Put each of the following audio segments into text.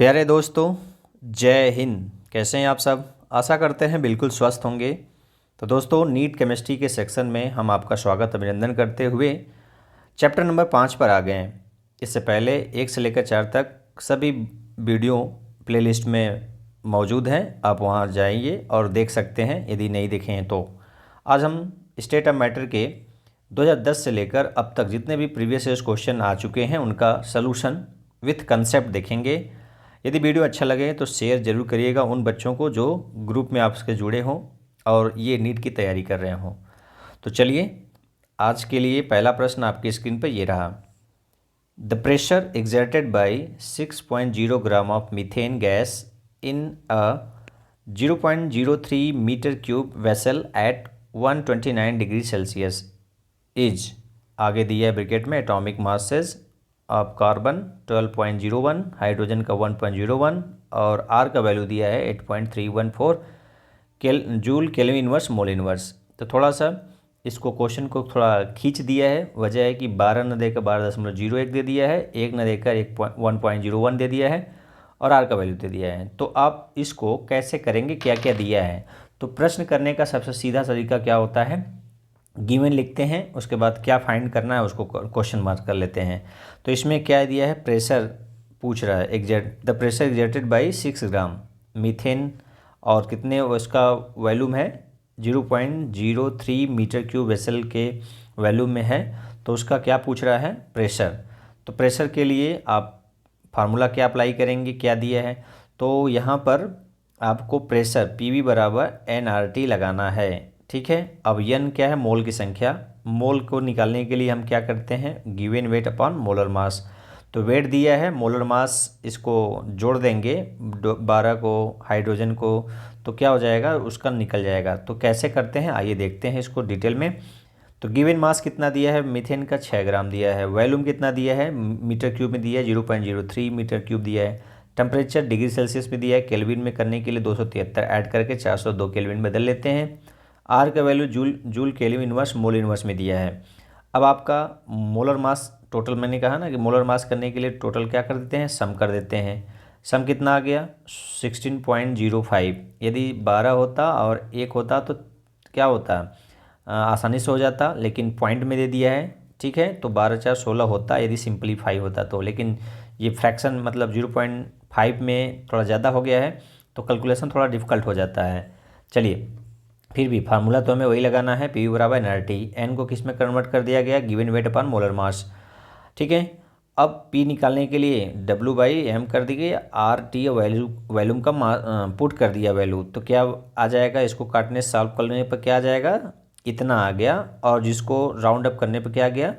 प्यारे दोस्तों, जय हिंद। कैसे हैं आप सब? आशा करते हैं बिल्कुल स्वस्थ होंगे। तो दोस्तों, नीट केमिस्ट्री के सेक्शन में हम आपका स्वागत अभिनंदन करते हुए चैप्टर नंबर 5 पर आ गए हैं। इससे पहले 1 से लेकर 4 तक सभी वीडियो प्लेलिस्ट में मौजूद हैं, आप वहां जाइए और देख सकते हैं यदि नहीं देखे हैं तो। आज हम स्टेट ऑफ मैटर के 2010 से लेकर अब तक जितने भी प्रीवियस ईयर्स क्वेश्चन आ चुके हैं उनका सलूशन विथ कंसेप्ट देखेंगे। यदि वीडियो अच्छा लगे तो शेयर ज़रूर करिएगा उन बच्चों को जो ग्रुप में आपसे जुड़े हों और ये नीट की तैयारी कर रहे हों। तो चलिए, आज के लिए पहला प्रश्न आपकी स्क्रीन पर ये रहा। The pressure exerted by 6.0 gram of methane gas in a 0.03 metre cube vessel at 129 degree Celsius is, आगे दिया है ब्रैकेट में, atomic masses of carbon 12.01, hydrogen का 1.01 और आर का वैल्यू दिया है 8.314 joule kelvin inverse mole inverse. तो थोड़ा सा इसको क्वेश्चन को थोड़ा खींच दिया है। वजह है कि 12 न देकर 12.01 दे दिया है, 1 न देकर 1.01 दे दिया है और आर का वैल्यू दे दिया है। तो आप इसको कैसे करेंगे, क्या क्या दिया है? तो प्रश्न करने का सबसे सीधा तरीका क्या होता है, गिवन लिखते हैं, उसके बाद क्या फाइंड करना है उसको क्वेश्चन मार्क कर लेते हैं। तो इसमें क्या दिया है, प्रेशर पूछ रहा है, the pressure exerted bye 6 gram methane और कितने उसका वैल्यूम है 0.03 मीटर क्यूब वेसल के वैल्यूम में है। तो उसका क्या पूछ रहा है, प्रेशर। तो प्रेशर के लिए आप फार्मूला क्या अप्लाई करेंगे, क्या दिया है? तो यहाँ पर आपको प्रेशर पी वी बराबर NRT लगाना है, ठीक है। अब यन क्या है, मोल की संख्या। मोल को निकालने के लिए हम क्या करते हैं, गिवन वेट अपॉन मोलर मास। तो वेट दिया है, मोलर मास इसको जोड़ देंगे 12 को, हाइड्रोजन को, तो क्या हो जाएगा, उसका निकल जाएगा। तो कैसे करते हैं आइए देखते हैं इसको डिटेल में। तो गिवन मास कितना दिया है, मीथेन का 6 ग्राम दिया है। वॉल्यूम कितना दिया है, मीटर क्यूब में दिया है 0.03 मीटर क्यूब दिया है। टेम्परेचर डिग्री सेल्सियस में दिया है, केल्विन में करने के लिए 273 ऐड करके 402 केल्विन बदल लेते हैं। आर का value joule kelvin inverse mole inverse में दिया है। अब आपका मोलर मास टोटल, मैंने कहा ना कि मोलर मास करने के लिए टोटल क्या कर देते हैं, सम कर देते हैं। सम कितना आ गया 16.05। यदि 12 होता और 1 होता तो क्या होता, आसानी से हो जाता, लेकिन पॉइंट में दे दिया है, ठीक है। तो 12 4 16 होता यदि सिंपलीफाई होता तो, लेकिन ये फ्रैक्शन मतलब 0.5 में थोड़ा ज़्यादा हो गया है तो कैलकुलेशन थोड़ा डिफिकल्ट हो जाता है। चलिए, फिर भी फार्मूला तो हमें वही लगाना है, पी बराबर NRT। एन को किस में कन्वर्ट कर दिया गया, given weight upon molar mass, ठीक है। अब पी निकालने के लिए W/m कर दी गई, RT वैल्यूम का पुट कर दिया वैल्यू, तो क्या आ जाएगा, इसको काटने सॉल्व करने पर क्या आ जाएगा, इतना आ गया। और जिसको राउंड अप करने पर क्या आ गया,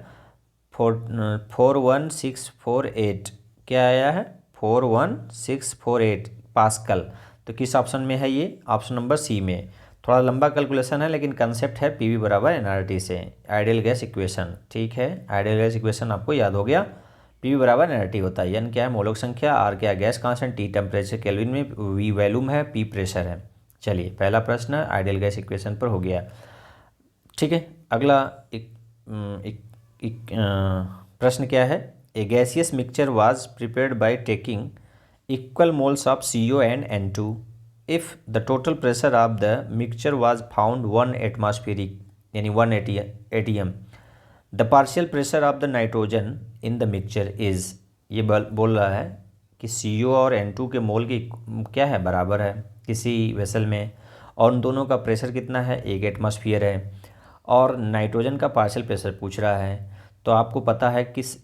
41648, क्या आया है 41648 पास्कल। तो किस ऑप्शन में है ये, ऑप्शन नंबर सी में। थोड़ा लंबा कैलकुलेशन है लेकिन कंसेप्ट है पी वी बराबर NRT से, आइडियल गैस इक्वेशन, ठीक है। आइडियल गैस इक्वेशन आपको याद हो गया, पी वी बराबर NRT होता है। एन क्या है, मोलक संख्या, आर क्या है, gas constant, T temperature kelvin में, वी वैल्यूम है, पी प्रेशर है। चलिए, पहला प्रश्न आइडियल गैस इक्वेशन पर हो गया, ठीक है। अगला एक प्रश्न क्या है, a gaseous mixture was prepared by taking equal moles of CO and N2 if the total pressure of the mixture was found 1 atmospheric यानी 1 atm, the partial pressure of the nitrogen in the mixture is, ये बोल रहा है कि CO और N2 के मोल की क्या है, बराबर है किसी वेसल में, और उन दोनों का प्रेशर कितना है, 1 एटमॉस्फेयर है, और नाइट्रोजन का पार्शियल प्रेशर पूछ रहा है। तो आपको पता है किस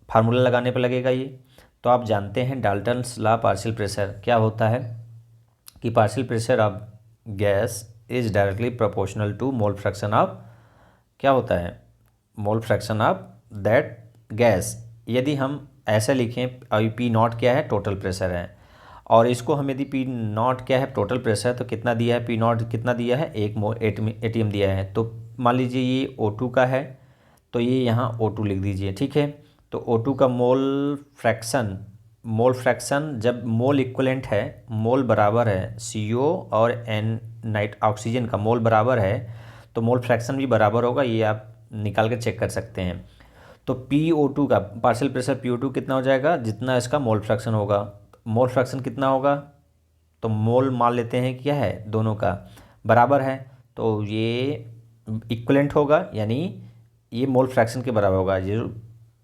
फार्मूला लगाने पर लगेगा ये, तो आप जानते हैं डाल्टन्स लॉ पार्शियल प्रेशर क्या होता है कि partial pressure of gas is directly proportional to mole fraction of, क्या होता है, mole fraction of that gas. यदि हम ऐसा लिखें, अभी पी नॉट क्या है, टोटल प्रेशर है, और इसको हम यदि पी नॉट क्या है, टोटल प्रेशर, तो कितना दिया है, पी नॉट कितना दिया है, 1 ATM दिया है। तो मान लीजिए ये O2 का है, तो ये यहाँ O2 लिख दीजिए, ठीक है। तो O2 का मोल फ्रैक्शन जब मोल इक्वलेंट है, मोल बराबर है CO और नाइट ऑक्सीजन का मोल बराबर है, तो मोल फ्रैक्शन भी बराबर होगा, ये आप निकाल कर चेक कर सकते हैं। तो PO2 का पार्शियल प्रेशर PO2 कितना हो जाएगा, जितना इसका मोल फ्रैक्शन होगा। मोल फ्रैक्शन कितना होगा, तो मोल मान लेते हैं क्या है, दोनों का बराबर है, तो ये इक्वलेंट होगा, यानी ये मोल फ्रैक्शन के बराबर होगा। ये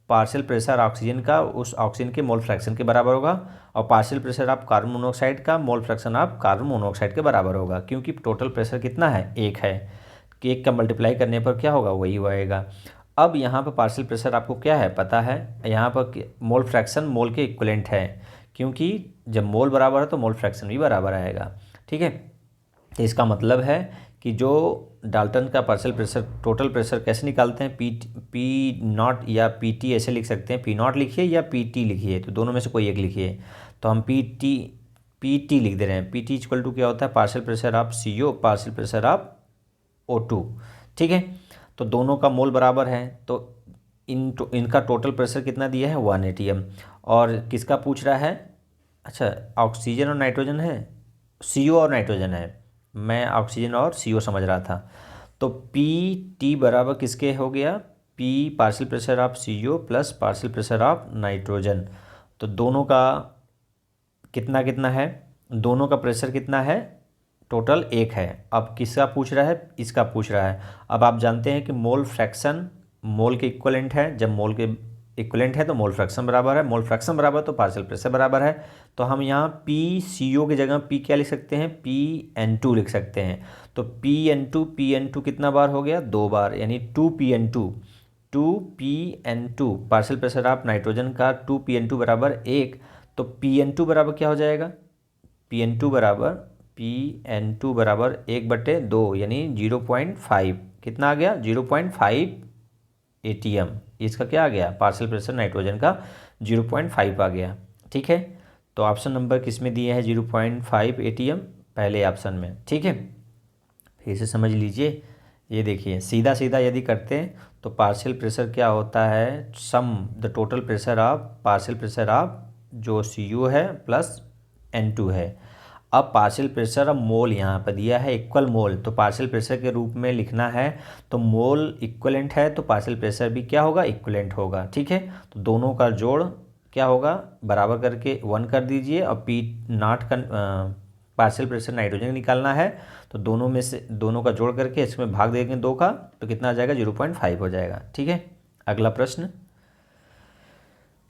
पार्शियल प्रेशर ऑक्सीजन का उस ऑक्सीजन के मोल फ्रैक्शन के बराबर होगा, और partial pressure of carbon monoxide का mole fraction of carbon monoxide के बराबर होगा, क्योंकि टोटल प्रेशर कितना है, एक है, कि एक का मल्टीप्लाई करने पर क्या होगा, वही होएगा। अब यहाँ पर पार्शियल प्रेशर आपको क्या है पता है, यहाँ पर मोल फ्रैक्शन मोल के इक्वलेंट है, क्योंकि जब मोल बराबर है तो मोल फ्रैक्शन भी बराबर आएगा। ठीक है, तो इसका मतलब है कि जो डाल्टन का पार्शियल प्रेशर टोटल प्रेशर कैसे निकालते हैं, पी नॉट या पी टी ऐसे लिख सकते हैं, पी नॉट लिखिए या पी टी लिखिए, तो दोनों में से कोई एक लिखिए। तो हम पी टी लिख दे रहे हैं। पी टी इक्वल टू क्या होता है, partial pressure of CO partial pressure of O2। ठीक है, तो दोनों का मोल बराबर है, तो इनका टोटल प्रेशर कितना दिया है, 1 ATM। और किसका पूछ रहा है, अच्छा ऑक्सीजन और नाइट्रोजन है, CO और नाइट्रोजन है, मैं ऑक्सीजन और CO समझ रहा था। तो PT बराबर किसके हो गया, P partial pressure of CO plus partial pressure of nitrogen. तो दोनों का कितना कितना है, दोनों का प्रेशर कितना है, टोटल एक है। अब किसका पूछ रहा है, इसका पूछ रहा है। अब आप जानते हैं कि मोल फ्रैक्शन मोल के इक्वलेंट है, जब मोल के इक्वलेंट है तो मोल फ्रैक्शन बराबर है, मोल फ्रैक्शन बराबर तो पार्शियल प्रेशर बराबर है। तो हम यहाँ PCO की जगह P क्या लिख सकते हैं, PN2 लिख सकते हैं। तो PN2 कितना बार हो गया, 2 बार, यानी 2PN2 partial pressure of nitrogen का 2PN2 बराबर 1। तो PN2 बराबर क्या हो जाएगा, PN2 बराबर 1/2, यानी 0.5, कितना आ गया, 0.5 ATM। इसका क्या आ गया, पार्शियल प्रेशर नाइट्रोजन का 0.5 आ गया। ठीक है, तो ऑप्शन नंबर किस में दिए हैं, 0.5 ATM, पहले ऑप्शन में। ठीक है, फिर से समझ लीजिए, ये देखिए सीधा सीधा यदि करते हैं तो पार्शियल प्रेशर क्या होता है, sum the total pressure of partial pressure of जो CO है प्लस N2 है। अब पार्शियल प्रेशर, अब मोल यहाँ पर दिया है इक्वल मोल, तो पार्शियल प्रेशर के रूप में लिखना है, तो मोल इक्वलेंट है तो पार्शियल प्रेशर भी क्या होगा, इक्वलेंट होगा। ठीक है, तो दोनों का जोड़ क्या होगा, बराबर करके 1 कर दीजिए, और P नॉट का पार्शियल प्रेशर नाइट्रोजन निकालना है, तो दोनों में से दोनों का जोड़ करके इसमें भाग देंगे 2 का, तो कितना आ जाएगा, 0.5 हो जाएगा। ठीक है, अगला प्रश्न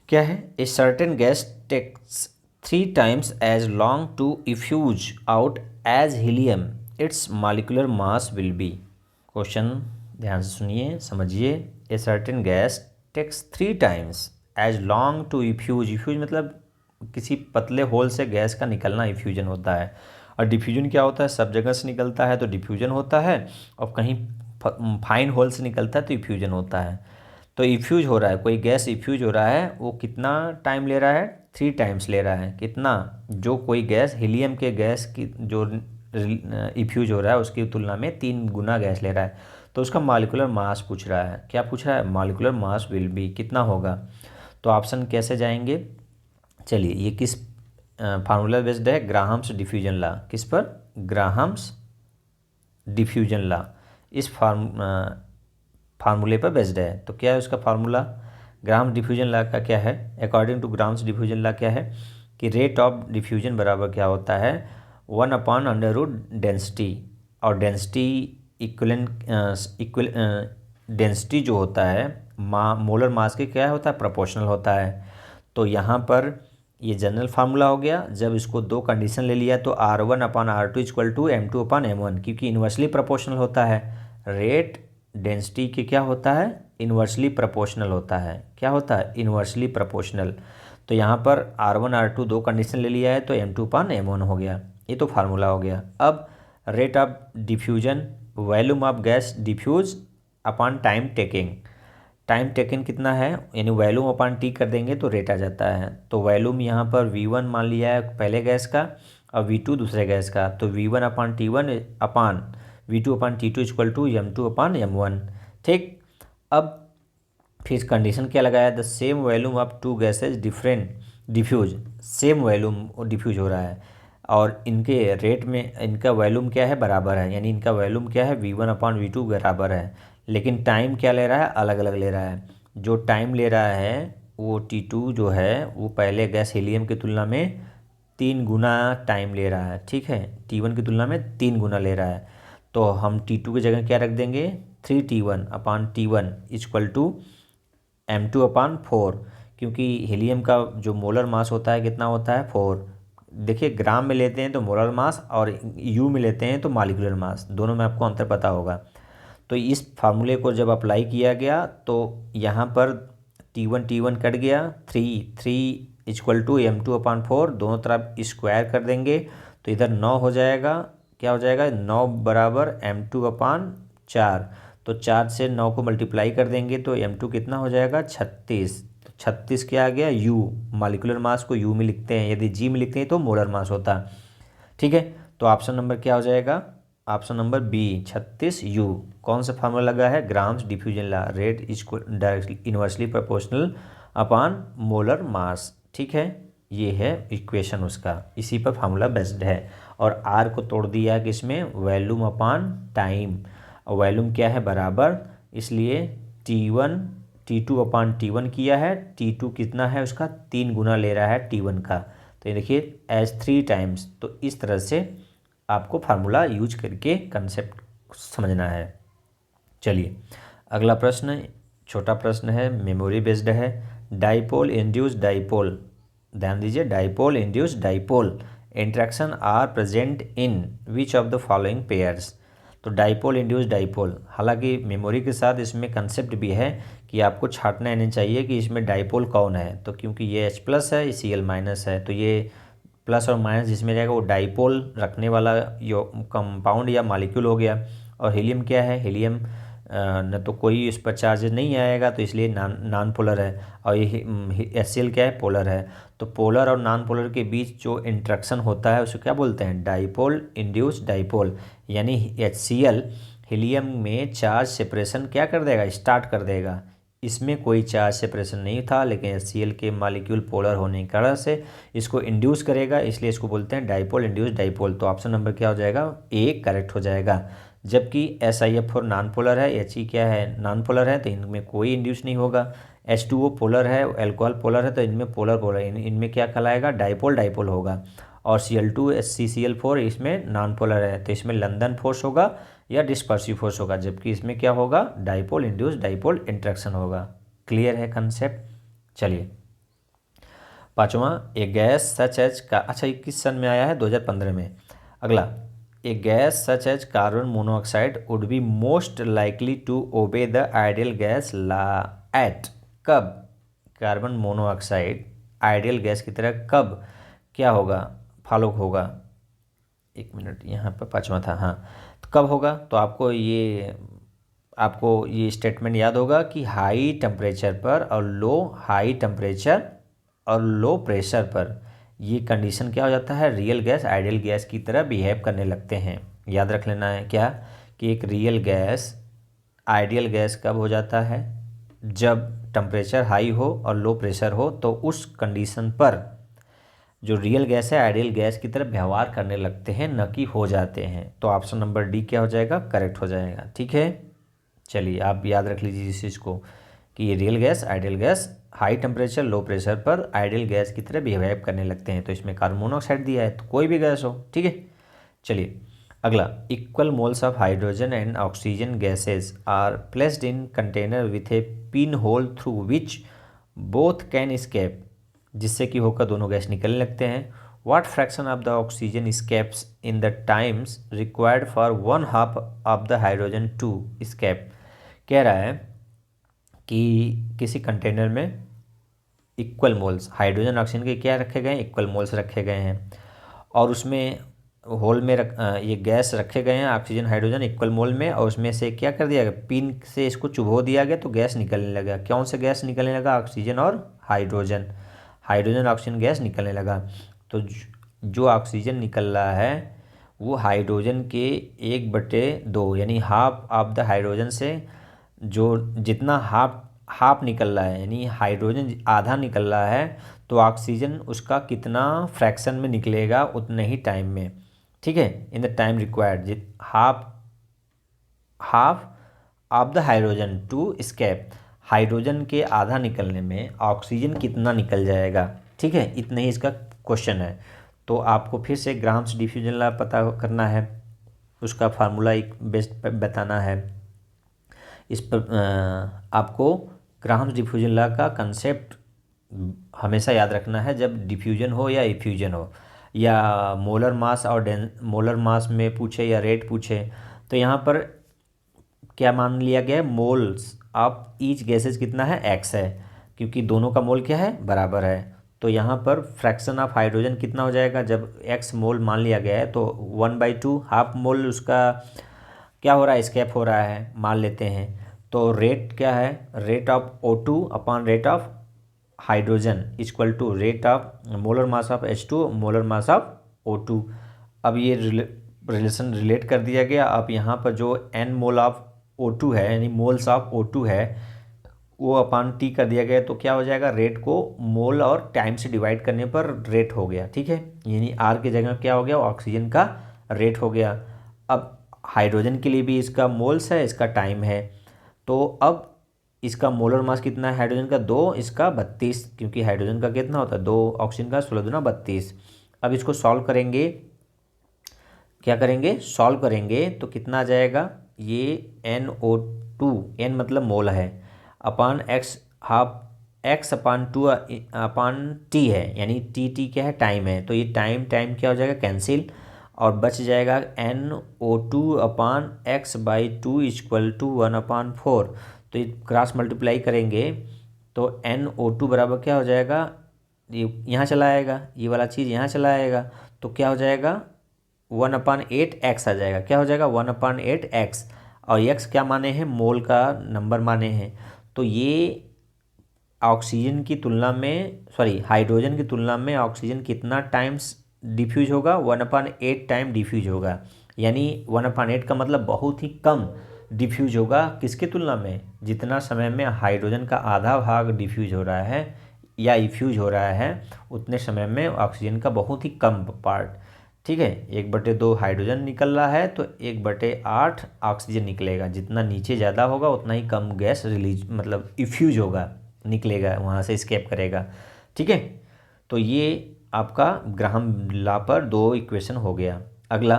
क्या है, a certain gas takes 3 times as long to effuse out as helium, its molecular mass will be। Question ध्यान से सुनिए, समझिए। A certain gas takes 3 times as long to effuse मतलब किसी पतले होल से गैस का निकलना इफ्यूजन होता है, और डिफ्यूजन क्या होता है, सब जगह से निकलता है तो डिफ्यूजन होता है, और कहीं फाइन होल से निकलता है तो इफ्यूजन होता है। तो इफ्यूज हो रहा है, कोई गैस इफ्यूज हो रहा है, वो कितना टाइम ले रहा है, 3 times ले रहा है। कितना, जो कोई गैस हीलियम के गैस की जो इफ्यूज हो रहा है उसकी तुलना में 3 गुना गैस ले रहा है, तो उसका मॉलिक्यूलर मास पूछ रहा है। क्या पूछ रहा है, मॉलिक्यूलर मास विल बी, कितना होगा। तो ऑप्शन कैसे जाएंगे, चलिए ये किस फार्मूला बेस्ड है, ग्राहम्स डिफ्यूजन लॉ, किस पर, ग्राहम्स डिफ्यूजन लॉ, इस फार्मूले पर बेस्ड है। तो क्या है उसका फार्मूला, ग्राहम्स डिफ्यूजन लॉ का क्या है, according to Graham's diffusion law क्या है कि रेट ऑफ डिफ्यूजन बराबर क्या होता है, 1/√, डेंसिटी, और डेंसिटी डेंसिटी जो होता है मोलर मास के क्या होता है, प्रोपोर्शनल होता है। तो यहाँ पर ये जनरल फार्मूला हो गया, जब इसको 2 कंडीशन ले लिया तो R1/R2 = M2/M1, क्योंकि इन्वर्सली प्रोपोर्शनल होता है। रेट डेंसिटी के क्या होता है, इन्वर्सली प्रोपोर्शनल होता है। क्या होता है, इन्वर्सली प्रोपोर्शनल। तो यहाँ पर R1R2 2 कंडीशन ले लिया है तो M2/M1 हो गया, ये तो फार्मूला हो गया। अब rate of diffusion, volume of gas diffuse upon time taking, time taken कितना है, यानी वॉल्यूम अपॉन T कर देंगे तो रेट आ जाता है। तो वॉल्यूम यहाँ पर V1 मान लिया है पहले गैस का, और V2 दूसरे गैस का, तो V1/T1 अपान V2/T2 = M2/M1। ठीक, अब फिर कंडीशन क्या लगाया, the same volume of 2 gases different diffuse, same volume diffuse हो रहा है, और इनके रेट में इनका वॉल्यूम क्या है, बराबर है, यानी इनका वॉल्यूम क्या है, V1/V2 बराबर है, लेकिन टाइम क्या ले रहा है, अलग अलग ले रहा है। जो टाइम ले रहा है वो T2 जो है वो पहले गैस हीलियम की तुलना में 3 गुना टाइम ले रहा है, ठीक है, T1 की तुलना में 3 गुना ले रहा है। तो हम T2 की जगह क्या रख देंगे, 3T1/T1 इक्वल टू M2/4, क्योंकि हीलियम का जो मोलर मास होता है कितना होता है 4। देखिए ग्राम में लेते हैं तो मोलर मास और यू में लेते हैं तो मालिकुलर मास, दोनों में आपको अंतर पता होगा। तो इस फार्मूले को जब अप्लाई किया गया तो यहाँ पर T1 कट गया, 3 इक्वल टू M2/4, दोनों तरफ स्क्वायर कर देंगे तो इधर 9 हो जाएगा। क्या हो जाएगा, 9 बराबर M2/4। तो 4 से 9 को मल्टीप्लाई कर देंगे तो M2 कितना हो जाएगा, 36। तो 36 क्या आ गया, U। मालिकुलर मास को U में लिखते हैं, यदि G में लिखते हैं तो मोलर मास होता। ठीक है, तो ऑप्शन नंबर क्या हो जाएगा, ऑप्शन नंबर बी 36U। कौन सा फार्मूला लगा है, Graham's diffusion law, rate equal directly inversely proportional upon molar mass. ठीक है, ये है इक्वेशन उसका, इसी पर फार्मूला बेस्ड है। और आर को तोड़ दिया कि इसमें वॉल्यूम अपॉन टाइम, वॉल्यूम क्या है बराबर, इसलिए T2/T1 किया है, T2 कितना है उसका 3 गुना ले रहा है T1 का, तो ये देखिए एज 3 टाइम्स। तो इस तरह से आपको फार्मूला यूज करके कंसेप्ट समझना है। चलिए अगला प्रश्न, छोटा प्रश्न है, मेमोरी बेस्ड है। डाइपोल इंड्यूस डाइपोल, ध्यान दीजिए, dipole induce dipole interaction are present in which of the following pairs. तो डाइपोल इंड्यूस डाइपोल, हालांकि मेमोरी के साथ इसमें कंसेप्ट भी है कि आपको छाटना नहीं चाहिए कि इसमें डाइपोल कौन है, तो क्योंकि ये H+ है, Cl- है, तो ये प्लस और माइनस जिसमें जाएगा वो डाइपोल रखने वाला यो कंपाउंड या मॉलिक्यूल हो गया। और हीलियम क्या है, हीलियम न तो कोई इस पर चार्ज नहीं आएगा तो इसलिए नॉन पोलर है, और ये HCl क्या है, पोलर है। तो पोलर और नॉन पोलर के बीच जो इंट्रैक्शन होता है उसे क्या बोलते हैं, डाइपोल इंड्यूस डाइपोल। यानी HCl हीलियम में चार्ज सेपरेशन क्या कर देगा, स्टार्ट कर देगा। इसमें कोई चार्ज सेपरेशन नहीं था, लेकिन HCl के मॉलिक्यूल पोलर होने के कारण से इसको इंड्यूस करेगा, इसलिए इसको बोलते हैं डाइपोल इंड्यूस डाइपोल। तो ऑप्शन नंबर क्या हो जाएगा, ए करेक्ट हो जाएगा। जबकि SiF4 नॉन पोलर है, He क्या है, नॉन पोलर है, तो इनमें कोई इंड्यूस नहीं होगा। H2O पोलर है, अल्कोहल पोलर है, तो इनमें पोलर पोलर इनमें क्या कहलाएगा, डाइपोल डाइपोल होगा। और Cl2 CCl4 इसमें नॉन पोलर है, तो इसमें लंदन फोर्स होगा या डिस्पर्सिव फोर्स होगा, जबकि इसमें क्या होगा, डाइपोल इंड्यूस डाइपोल इंट्रैक्शन होगा। क्लियर है कंसेप्ट। चलिए पांचवा, ए गैस सच एज का, अच्छा ये किस सन में आया है, 2015 में। अगला, a gas such as carbon monoxide would be most likely to obey the ideal gas law at, कब कार्बन मोनोऑक्साइड आइडियल गैस की तरह कब क्या होगा, फॉलो होगा। एक मिनट, यहाँ पर पाँचवा था, हाँ, तो कब होगा, तो आपको ये स्टेटमेंट याद होगा कि हाई टेम्परेचर पर और हाई टेम्परेचर और लो प्रेशर पर ये कंडीशन क्या हो जाता है, रियल गैस आइडियल गैस की तरह बिहेव करने लगते हैं। याद रख लेना है क्या, कि एक रियल गैस आइडियल गैस कब हो जाता है, जब टेम्परेचर हाई हो और लो प्रेशर हो, तो उस कंडीशन पर जो रियल गैस है आइडियल गैस की तरफ व्यवहार करने लगते हैं, न कि हो जाते हैं। तो ऑप्शन नंबर डी क्या हो जाएगा, करेक्ट हो जाएगा। ठीक है, चलिए आप याद रख लीजिए इस चीज़ को कि ये real gas ideal gas high temperature low pressure पर आइडियल गैस की तरह बिहेव करने लगते हैं। तो इसमें कार्बन मोनोऑक्साइड दिया है, तो कोई भी गैस हो। ठीक है, चलिए अगला, equal moles of hydrogen and oxygen gases are placed in container with a pin hole through which both can escape, जिससे कि होकर दोनों गैस निकलने लगते हैं। What fraction of the oxygen escapes in the times required for 1/2 of the hydrogen to escape. कह रहा है कि किसी कंटेनर में इक्वल मोल्स हाइड्रोजन ऑक्सीजन के क्या रखे गए हैं, इक्वल मोल्स रखे गए हैं, और उसमें होल में ये गैस रखे गए हैं ऑक्सीजन हाइड्रोजन इक्वल मोल में, और उसमें से क्या कर दिया गया, पिन से इसको चुभो दिया गया तो गैस निकलने लगा। कौन से गैस निकलने लगा, ऑक्सीजन और हाइड्रोजन, हाइड्रोजन ऑक्सीजन गैस निकलने लगा। तो जो ऑक्सीजन निकल रहा है वो हाइड्रोजन के 1/2 यानी हाफ ऑफ द हाइड्रोजन से, जो जितना हाफ निकल रहा है यानी हाइड्रोजन आधा निकल रहा है, तो ऑक्सीजन उसका कितना फ्रैक्शन में निकलेगा उतने ही टाइम में। ठीक है, in the time required half of the hydrogen to escape, hydrogen के आधा निकलने में ऑक्सीजन कितना निकल जाएगा। ठीक है, इतना ही इसका क्वेश्चन है। तो आपको फिर से ग्राम्स डिफ्यूजन लॉ पता करना है, उसका फार्मूला एक बेस्ट बताना है। इस पर आपको ग्राम्स डिफ्यूजन लॉ का कंसेप्ट हमेशा याद रखना है, जब डिफ्यूजन हो या इफ्यूजन हो, या मोलर मास और मोलर मास में पूछे या रेट पूछे। तो यहाँ पर क्या मान लिया गया है, मोल्स ऑफ ईच गैसेज कितना है, एक्स है, क्योंकि दोनों का मोल क्या है, बराबर है। तो यहाँ पर फ्रैक्शन ऑफ हाइड्रोजन कितना हो जाएगा, जब एक्स मोल मान लिया गया है तो 1/2 हाफ मोल उसका क्या हो रहा है, स्केप हो रहा है, मान लेते हैं। तो रेट क्या है, rate of O2 upon rate of hydrogen equal to rate of molar mass of H2 molar mass of O2। अब ये रिलेशन रिलेट कर दिया गया। अब यहाँ पर जो n मोल ऑफ O2 है, यानी मोल्स ऑफ O2 है, वो अपान T कर दिया गया। तो क्या हो जाएगा, रेट को मोल और टाइम से डिवाइड करने पर रेट हो गया। ठीक है, यानी R की जगह क्या हो गया, ऑक्सीजन का रेट हो गया। अब हाइड्रोजन के लिए भी इसका मोल्स है, इसका टाइम है। तो अब इसका मोलर मास कितना है हाइड्रोजन का, 2, इसका 32, क्योंकि हाइड्रोजन का कितना होता है 2, ऑक्सीजन का 16 दूना 32। अब इसको सॉल्व करेंगे, क्या करेंगे, सॉल्व करेंगे तो कितना आ जाएगा, ये NO2, N मतलब मोल है, अपान एक्स हाफ एक्स अपान 2 अपान T है, यानी टी क्या है, टाइम है। तो ये टाइम टाइम क्या हो जाएगा, कैंसिल, और बच जाएगा NO2 upon x/2 equal to 1/4। तो ये क्रॉस मल्टीप्लाई करेंगे तो NO2 बराबर क्या हो जाएगा, ये यहाँ चला आएगा, ये वाला चीज़ यहाँ चला आएगा, तो क्या हो जाएगा 1/8x आ जाएगा। क्या हो जाएगा 1/8x, और x क्या माने हैं, मोल का नंबर माने हैं। तो ये ऑक्सीजन की तुलना में, सॉरी हाइड्रोजन की तुलना में ऑक्सीजन कितना टाइम्स डिफ्यूज होगा, 1/8 टाइम डिफ्यूज होगा। यानी 1/8 का मतलब बहुत ही कम डिफ्यूज होगा, किसकी तुलना में, जितना समय में हाइड्रोजन का आधा भाग डिफ्यूज हो रहा है या इफ्यूज हो रहा है, उतने समय में ऑक्सीजन का बहुत ही कम पार्ट। ठीक है, 1/2 हाइड्रोजन निकल रहा है तो 1/8 ऑक्सीजन निकलेगा। जितना नीचे ज़्यादा होगा उतना ही कम गैस रिलीज मतलब इफ्यूज होगा, निकलेगा, वहाँ से स्केप करेगा। ठीक है, तो ये आपका ग्राहम लॉ पर 2 इक्वेशन हो गया। अगला,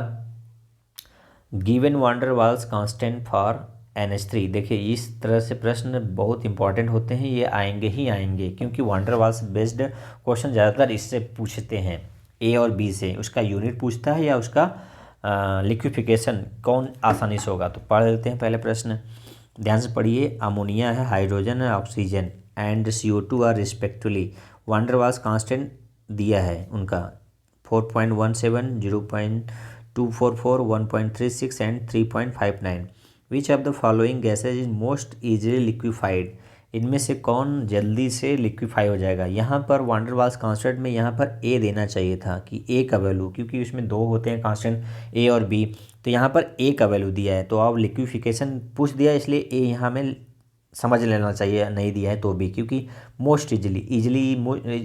given van der Waals constant for NH3। देखिए इस तरह से प्रश्न बहुत इंपॉर्टेंट होते हैं, ये आएंगे ही आएंगे, क्योंकि वांडर वाल्स बेस्ड क्वेश्चन ज़्यादातर इससे पूछते हैं, A और B से। उसका यूनिट पूछता है या उसका लिक्विफिकेशन कौन आसानी से होगा। तो पढ़ लेते हैं पहले प्रश्न, ध्यान से पढ़िए। अमोनिया है, हाइड्रोजन है, oxygen and CO2 are respectively. Van der Waals constant दिया है उनका 4.17, 0.244, 1.36 and 3.59। Which of the following gases is most easily liquefied. इनमें से कौन जल्दी से लिक्विफाई हो जाएगा। यहाँ पर वांडर वाल्स कांस्टेंट में यहाँ पर A देना चाहिए था कि A का वैल्यू, क्योंकि उसमें 2 होते हैं कांस्टेंट A और B, तो यहाँ पर A का वैल्यू दिया है। तो अब लिक्विफिकेशन पूछ दिया, इसलिए A यहाँ में समझ लेना चाहिए, नहीं दिया है तो भी, क्योंकि मोस्ट ईजिली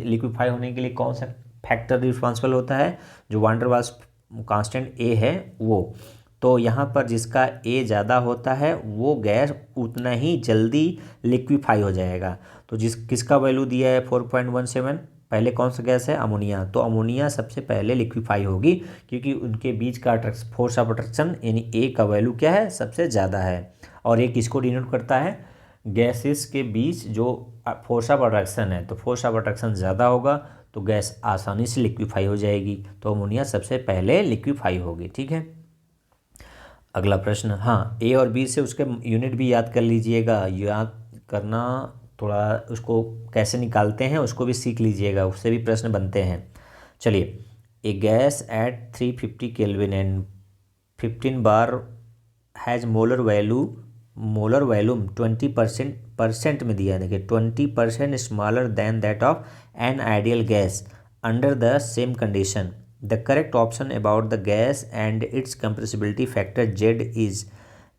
लिक्विफाई होने के लिए कौन सा फैक्टर रिस्पॉन्सिबल होता है, जो वांडर वाल्स कांस्टेंट A है वो। तो यहाँ पर जिसका A ज़्यादा होता है वो गैस उतना ही जल्दी लिक्विफाई हो जाएगा। तो किसका वैल्यू दिया है 4.17, पहले कौन सा गैस है, अमोनिया। तो अमोनिया सबसे पहले लिक्विफाई होगी, क्योंकि उनके बीच का फोर्स ऑफ अट्रैक्शन यानी A का वैल्यू क्या है, सबसे ज़्यादा है। और एक किसको डिनोट करता है, गैसेस के बीच जो फोर्स ऑफ अट्रैक्शन है, तो फोर्स ऑफ अट्रैक्शन ज़्यादा होगा तो गैस आसानी से लिक्विफाई हो जाएगी। तो अमोनिया सबसे पहले लिक्विफाई होगी। ठीक है, अगला प्रश्न, हाँ A और B से उसके यूनिट भी याद कर लीजिएगा, याद करना थोड़ा, उसको कैसे निकालते हैं उसको भी सीख लीजिएगा, उससे भी प्रश्न बनते हैं। चलिए, a gas at 350 kelvin and 15 bar has molar volume 20% में दिया है। देखिए 20% smaller than that of an ideal gas under the same condition. The correct option about the gas and its compressibility factor Z is.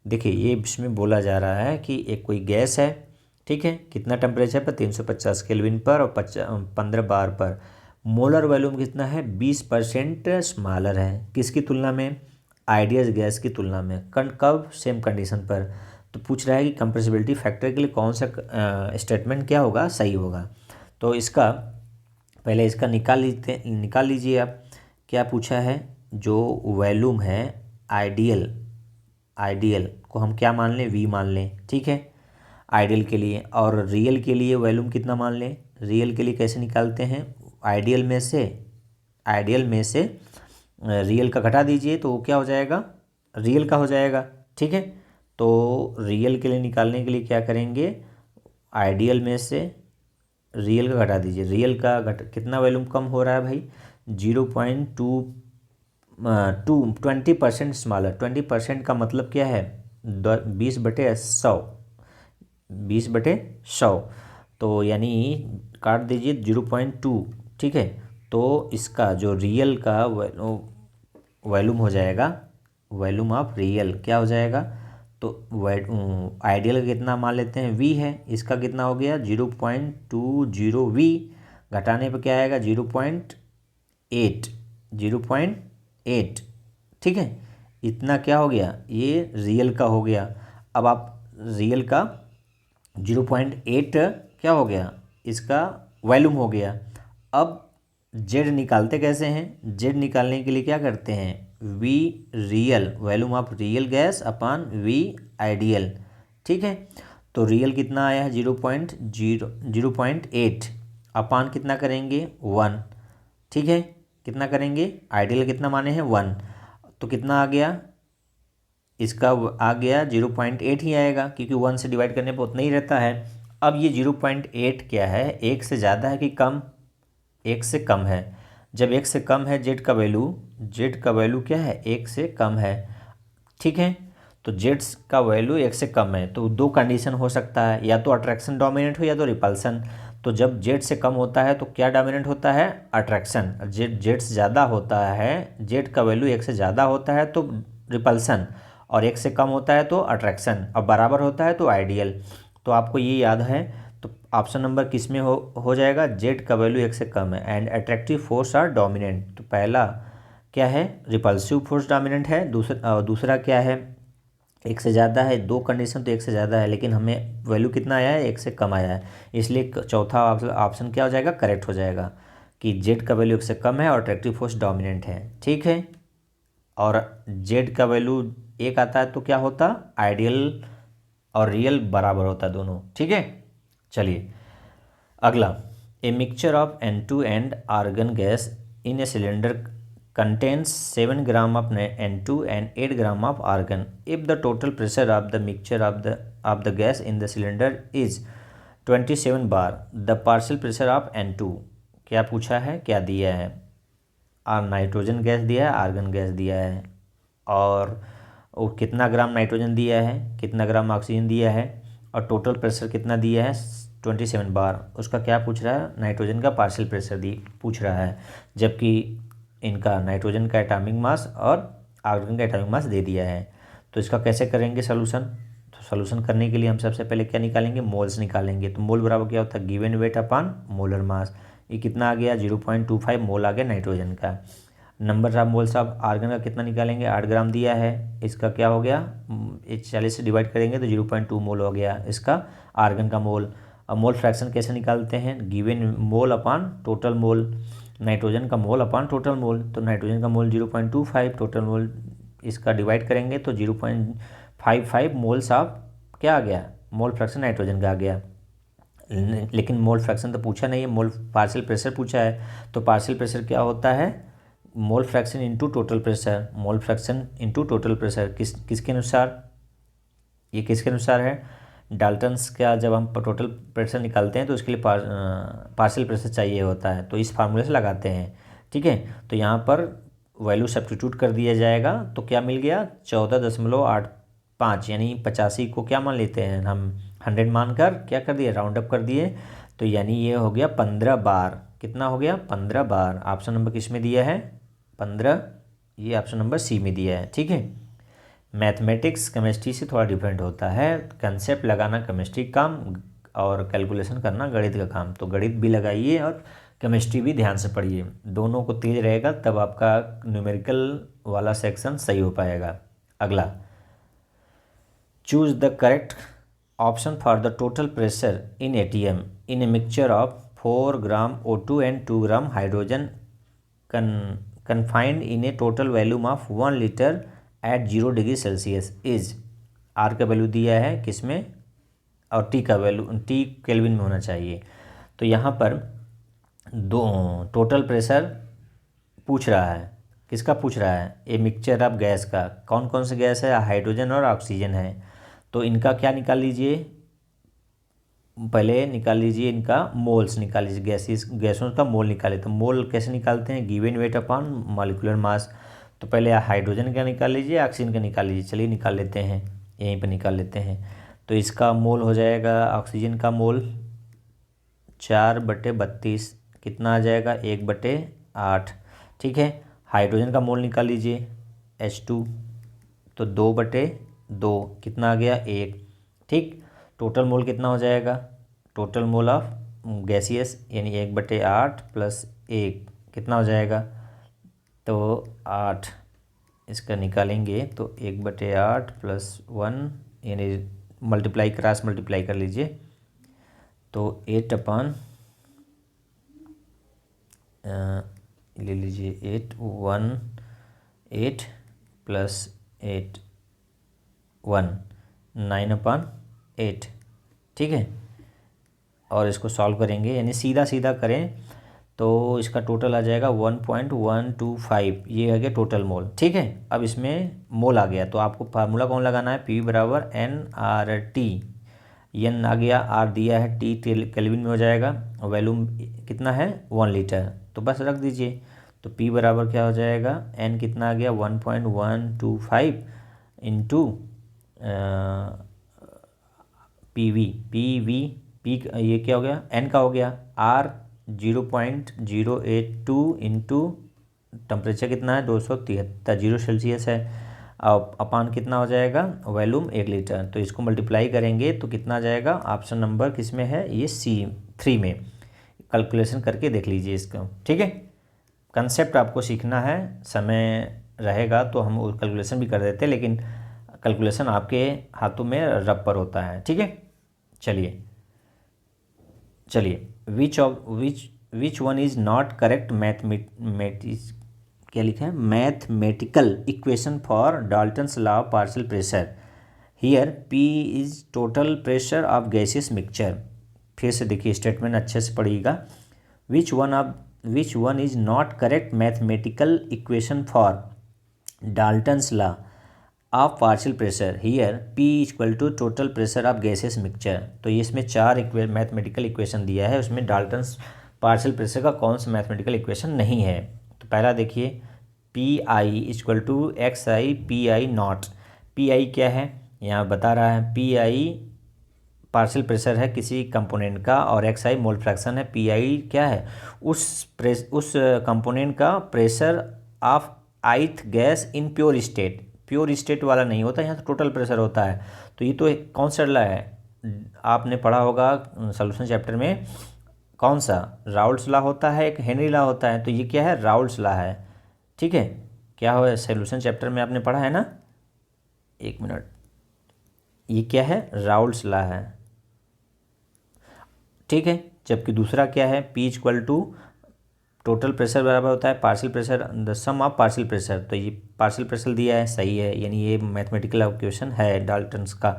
देखिए ये इसमें बोला जा रहा है कि एक कोई गैस है, ठीक है, कितना टेम्परेचर पर 350 केल्विन पर और 15 बार पर, मोलर वॉल्यूम कितना है 20% स्मॉलर है, किसकी तुलना में, आइडियल गैस की तुलना में। कब, सेम कंडीशन पर। तो पूछ रहा है कि कंप्रेसिबिलिटी फैक्टर के लिए कौन सा स्टेटमेंट क्या होगा, सही होगा। तो इसका पहले इसका निकाल लीजिए आप। क्या पूछा है, जो वॉल्यूम है आइडियल, आइडियल को हम क्या मान लें, वी मान लें, ठीक है, आइडियल के लिए। और रियल के लिए वॉल्यूम कितना मान लें, रियल के लिए कैसे निकालते हैं, आइडियल में से, आइडियल में से रियल का घटा दीजिए तो वो क्या हो जाएगा, रियल का हो जाएगा, ठीक है। तो रियल के लिए निकालने के लिए क्या करेंगे, आइडियल में से रियल का घटा दीजिए, रियल का कितना वॉल्यूम कम हो रहा है भाई, 20% स्मॉलर। 20% का मतलब क्या है, 20/100, 20/100, तो यानी काट दीजिए 0.2, ठीक है। तो इसका जो रियल का वॉल्यूम हो जाएगा, वॉल्यूम ऑफ रियल क्या हो जाएगा, तो आइडियल कितना मान लेते हैं, वी है, इसका कितना हो गया 0.20 वी, घटाने पर क्या आएगा 0.8, 0.8, ठीक है। इतना क्या हो गया, ये रियल का हो गया। अब आप रियल का 0.8 क्या हो गया, इसका वॉल्यूम हो गया। अब जेड निकालते कैसे हैं, जेड निकालने के लिए क्या करते हैं, V real, volume of real gas upon V ideal, ठीक है। तो रियल कितना आया है 0.8 अपान कितना करेंगे 1, ठीक है, कितना करेंगे, आइडियल कितना माने हैं 1, तो कितना आ गया, इसका आ गया 0.8 ही आएगा, क्योंकि 1 से डिवाइड करने पर उतना ही रहता है। अब ये 0.8 क्या है, एक से ज़्यादा है कि कम, एक से कम है। जब एक से कम है जेड का वैल्यू, जेड का वैल्यू क्या है, एक से कम है, ठीक है। तो जेड का वैल्यू एक से कम है, तो दो कंडीशन हो सकता है, या तो अट्रैक्शन डोमिनेंट हो या तो रिपल्सन। तो जब जेड से कम होता है तो क्या डोमिनेंट होता है, अट्रैक्शन। जेड से ज़्यादा होता है, जेड का वैल्यू एक से ज़्यादा होता है तो रिपल्सन, और एक से कम होता है तो अट्रैक्शन, और बराबर होता है तो आइडियल। तो आपको ये याद है, तो ऑप्शन नंबर किस में हो जाएगा, जेड का वैल्यू एक से कम है and attractive force are dominant. तो पहला क्या है, रिपल्सिव फोर्स डोमिनेंट है, दूसरा क्या है, एक से ज़्यादा है, दो कंडीशन तो एक से ज़्यादा है, लेकिन हमें वैल्यू कितना आया है, एक से कम आया है, इसलिए चौथा ऑप्शन क्या हो जाएगा, करेक्ट हो जाएगा, कि जेड का वैल्यू एक से कम है और अट्रैक्टिव फोर्स डोमिनेंट है, ठीक है। और जेड का वैल्यू एक आता है तो क्या होता, आइडियल और रियल बराबर होता दोनों, ठीक है। चलिए अगला, a mixture of N2 and argon gas in a cylinder contains 7 gram of N2 and 8 gram of argon. If the total pressure of the mixture of the gas in the cylinder is 27 bar, the partial pressure of N2 क्या पूछा है, क्या दिया है, nitrogen gas दिया है, argon gas दिया है, और वो कितना ग्राम नाइट्रोजन दिया है, कितना ग्राम ऑक्सीजन दिया है, और टोटल प्रेशर कितना दिया है 27 बार। उसका क्या पूछ रहा है, नाइट्रोजन का पार्शियल प्रेशर पूछ रहा है, जबकि इनका नाइट्रोजन का एटॉमिक मास और आर्गन का एटॉमिक मास दे दिया है। तो इसका कैसे करेंगे सोल्यूशन, तो सोल्यूशन करने के लिए हम सबसे पहले क्या निकालेंगे, मोल्स निकालेंगे। तो मोल बराबर क्या होता है, गिवन वेट अपान मोलर मास। ये कितना आ गया 0.25 मोल आ गया नाइट्रोजन का। Number of moles of argon का कितना निकालेंगे, 8 ग्राम दिया है, इसका क्या हो गया, 40 से डिवाइड करेंगे तो 0.2 मोल हो गया इसका आर्गन का मोल। अब मोल फ्रैक्शन कैसे निकालते हैं, गिवन मोल अपान टोटल मोल, नाइट्रोजन का मोल अपान टोटल मोल। तो नाइट्रोजन का मोल 0.25, टोटल मोल इसका डिवाइड करेंगे तो 0.55 मोल्स ऑफ क्या आ गया, मोल फ्रैक्शन नाइट्रोजन का आ गया। लेकिन मोल फ्रैक्शन तो पूछा नहीं है, मोल पार्शियल प्रेशर पूछा है। तो पार्शियल प्रेशर क्या होता है, mole fraction into total pressure, mole fraction into total pressure किसके अनुसार, ये किसके अनुसार है, डाल्टन्स का जब हम टोटल प्रेशर निकालते हैं तो उसके लिए पार्शियल प्रेशर चाहिए होता है, तो इस फार्मूले से लगाते हैं, ठीक है। तो यहाँ पर वैल्यू सब्स्टिट्यूट कर दिया जाएगा तो क्या मिल गया 14.85, यानी 85 को क्या मान लेते हैं हम 100 मानकर क्या कर दिए, राउंड अप कर दिए। तो यानी ये हो गया 15 बार, कितना हो गया 15 बार। ऑप्शन नंबर किस में दिया है 15, ये ऑप्शन नंबर सी में दिया है, ठीक है। मैथमेटिक्स केमिस्ट्री से थोड़ा डिफरेंट होता है, कंसेप्ट लगाना केमिस्ट्री काम और कैलकुलेशन करना गणित का काम। तो गणित भी लगाइए और केमिस्ट्री भी ध्यान से पढ़िए, दोनों को तेज रहेगा तब आपका न्यूमेरिकल वाला सेक्शन सही हो पाएगा। अगला choose the correct option for the total pressure in ATM in A mixture of 4 gram O2 and 2 gram hydrogen confined in a total volume of 1 liter at 0 degree Celsius is. R का value दिया है किसमें और T का value T kelvin में होना चाहिए। तो यहाँ पर दो टोटल प्रेशर पूछ रहा है, किसका पूछ रहा है, ए मिक्सचर ऑफ गैस का, कौन कौन से गैस है, हाइड्रोजन और ऑक्सीजन है। तो इनका क्या निकाल लीजिए, पहले निकाल लीजिए इनका मोल्स निकाल लीजिए, गैसों का मोल निकाले। तो मोल कैसे निकालते हैं, given weight upon molecular mass. तो पहले हाइड्रोजन का निकाल लीजिए, ऑक्सीजन का निकाल लीजिए। चलिए निकाल लेते हैं, यहीं पर निकाल लेते हैं। तो इसका मोल हो जाएगा, ऑक्सीजन का मोल 4/32 कितना आ जाएगा, 1/8। ठीक है, हाइड्रोजन का मोल निकाल लीजिए H2, तो 2/2 कितना आ गया, 1। ठीक, टोटल मोल कितना हो जाएगा, टोटल मोल ऑफ गैसियस यानी 1/8 + 1 कितना हो जाएगा, तो 8। इसका निकालेंगे तो 1/8 + 1 यानी क्रॉस मल्टीप्लाई कर लीजिए। तो 8 ले लीजिए 8 + 8 1 9/8। ठीक है, और इसको सॉल्व करेंगे यानी सीधा सीधा करें तो इसका टोटल आ जाएगा 1.125, ये है गया टोटल मोल। ठीक है, अब इसमें मोल आ गया तो आपको फार्मूला कौन लगाना है, P = nRT। n आ गया, R दिया है, T केल्विन में हो जाएगा, वॉल्यूम कितना है 1 लीटर, तो बस रख दीजिए। तो P बराबर क्या हो जाएगा, n कितना आ गया 1.125 इंटू PV ये क्या हो गया, n का हो गया, R 0.082 इंटू टेम्परेचर कितना है 273 0 सेल्सियस है, अपान कितना हो जाएगा, वॉल्यूम 1 लीटर। तो इसको मल्टीप्लाई करेंगे तो कितना आ जाएगा, ऑप्शन नंबर किस में है, ये C3 में। कैलकुलेशन करके देख लीजिए इसको। ठीक है, कंसेप्ट आपको सीखना है, समय रहेगा तो हम कैलकुलेशन भी कर देते हैं, लेकिन कैलकुलेशन आपके हाथों में रब पर होता है। ठीक है, चलिए which one is not correct क्या लिखा है, mathematical equation for Dalton's law of partial pressure. Here P is total pressure of gaseous mixture. फिर से देखिए, स्टेटमेंट अच्छे से पढ़िएगा। Which one is not correct mathematical equation for Dalton's law of partial pressure. Here P = total pressure of gaseous mixture. तो ये इसमें 4 mathematical equation दिया है, उसमें डाल्टन्स पार्शियल प्रेशर का कौन सा मैथमेटिकल इक्वेशन नहीं है। तो पहला देखिए, PI = XI PI0। PI क्या है, यहाँ बता रहा है, PI पार्शियल प्रेशर है किसी कंपोनेंट का और XI मोल फ्रैक्शन है। PI क्या है, उस कंपोनेंट का pressure of ith gas in pure state. Pure state वाला नहीं होता, यहाँ तो टोटल प्रेशर होता है। तो ये तो कौन सा लॉ है, आपने पढ़ा होगा सॉल्यूशन चैप्टर में, कौन सा, राउल्ट्स लॉ होता है, एक हेनरी लॉ होता है। तो ये क्या है, राउल्ट्स लॉ है। ठीक है, क्या हो, सॉल्यूशन चैप्टर में आपने पढ़ा है ना, 1 मिनट, ये क्या है, राउल्ट्स लॉ है। ठीक है, जबकि दूसरा क्या है, P = टोटल प्रेशर बराबर होता है partial pressure the sum of partial pressure. तो ये पार्शियल प्रेशर दिया है, सही है, यानी ये मैथमेटिकल इक्वेशन है डाल्टन्स का।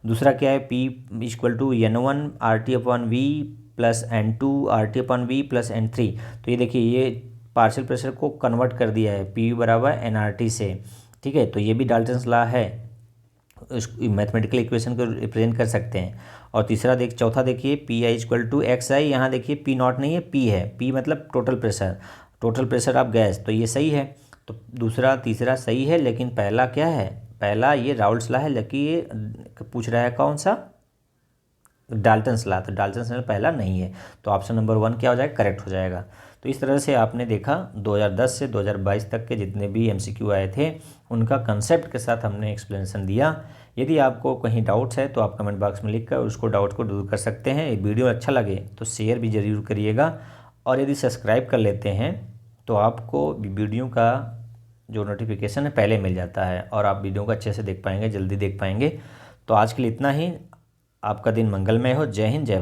दूसरा क्या है, P = N1 RT/V + N2 RT/V + N3। तो ये देखिए, ये पार्शियल प्रेशर को कन्वर्ट कर दिया है P = nRT से। ठीक है, तो ये भी डाल्टन्स लॉ है, उस मैथमेटिकल इक्वेशन को रिप्रेजेंट कर सकते हैं। और चौथा देखिए, PI = XI, यहाँ देखिए P0 नहीं है, P है, P मतलब टोटल प्रेशर ऑफ गैस। तो ये सही है, तो दूसरा तीसरा सही है, लेकिन पहला क्या है, पहला ये राउल्ट्स लॉ है, लेकिन ये पूछ रहा है कौन सा, डाल्टन्स लॉ। तो डाल्टन्स लॉ पहला नहीं है, तो ऑप्शन नंबर 1 क्या हो जाएगा, करेक्ट हो जाएगा। तो इस तरह से आपने देखा 2010 से 2022 तक के जितने भी MCQ आए थे उनका कंसेप्ट के साथ हमने एक्सप्लेनेशन दिया। यदि आपको कहीं डाउट्स है तो आप कमेंट बॉक्स में लिखकर उसको डाउट को दूर कर सकते हैं। ये वीडियो अच्छा लगे तो शेयर भी ज़रूर करिएगा, और यदि सब्सक्राइब कर लेते हैं तो आपको वीडियो का जो नोटिफिकेशन है पहले मिल जाता है और आप वीडियो को अच्छे से देख पाएंगे, जल्दी देख पाएंगे। तो आज के लिए इतना ही। आपका दिन मंगलमय हो। जय हिंद, जय